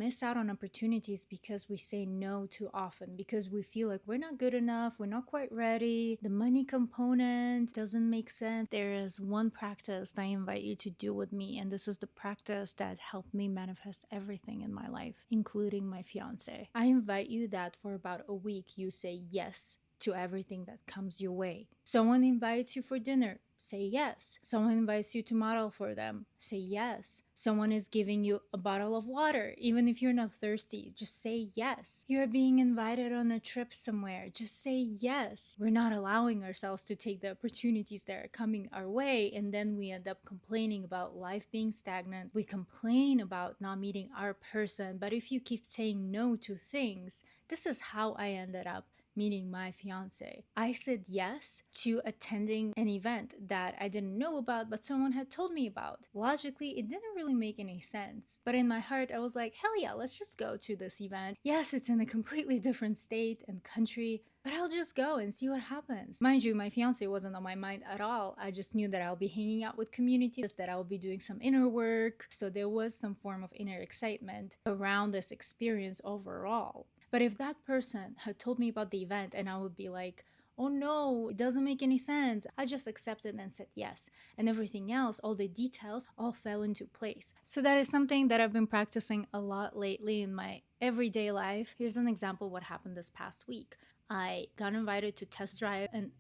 miss out on opportunities because we say no too often, because we feel like we're not good enough, we're not quite ready, the money component doesn't make sense. There is one practice that I invite you to do with me, and this is the practice that helped me manifest everything in my life, including my fiance. I invite you that for about a week you say yes to everything that comes your way. Someone invites you for dinner, say yes. Someone invites you to model for them, say yes. Someone is giving you a bottle of water, even if you're not thirsty, just say yes. You're being invited on a trip somewhere, just say yes. We're not allowing ourselves to take the opportunities that are coming our way, and then we end up complaining about life being stagnant. We complain about not meeting our person, but if you keep saying no to things, this is how I ended up meeting my fiance. I said yes to attending an event that I didn't know about, but someone had told me about. Logically, it didn't really make any sense. But in my heart, I was like, hell yeah, let's just go to this event. Yes, it's in a completely different state and country, but I'll just go and see what happens. Mind you, my fiance wasn't on my mind at all. I just knew that I'll be hanging out with community, that I'll be doing some inner work. So there was some form of inner excitement around this experience overall. But if that person had told me about the event and I would be like, oh no, it doesn't make any sense, I just accepted and said yes. And everything else, all the details, all fell into place. So that is something that I've been practicing a lot lately in my everyday life. Here's an example of what happened this past week. I got invited to test drive an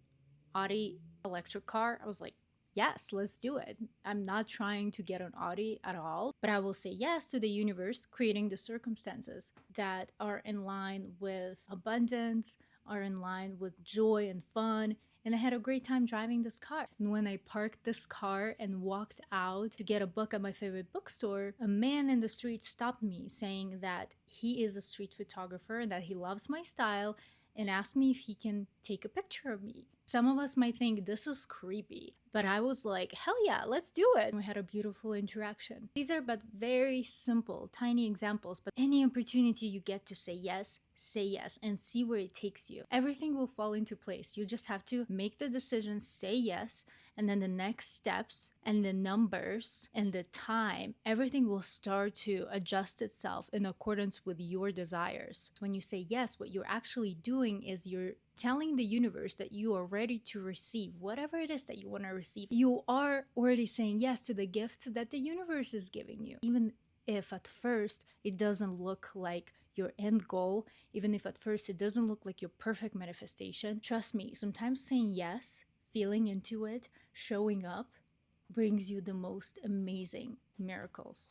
Audi electric car. I was like, yes, let's do it. I'm not trying to get an Audi at all, but I will say yes to the universe creating the circumstances that are in line with abundance, are in line with joy and fun. And I had a great time driving this car. And when I parked this car and walked out to get a book at my favorite bookstore, a man in the street stopped me saying that he is a street photographer and that he loves my style and asked me if he can take a picture of me. Some of us might think this is creepy, but I was like, hell yeah, let's do it. We had a beautiful interaction. These are but very simple, tiny examples, but any opportunity you get to say yes and see where it takes you. Everything will fall into place. You just have to make the decision, say yes, and then the next steps and the numbers and the time, everything will start to adjust itself in accordance with your desires. When you say yes, what you're actually doing is you're telling the universe that you are ready to receive whatever it is that you want to receive. You are already saying yes to the gifts that the universe is giving you. Even if at first it doesn't look like your end goal, even if at first it doesn't look like your perfect manifestation, trust me, sometimes saying yes, feeling into it, showing up, brings you the most amazing miracles.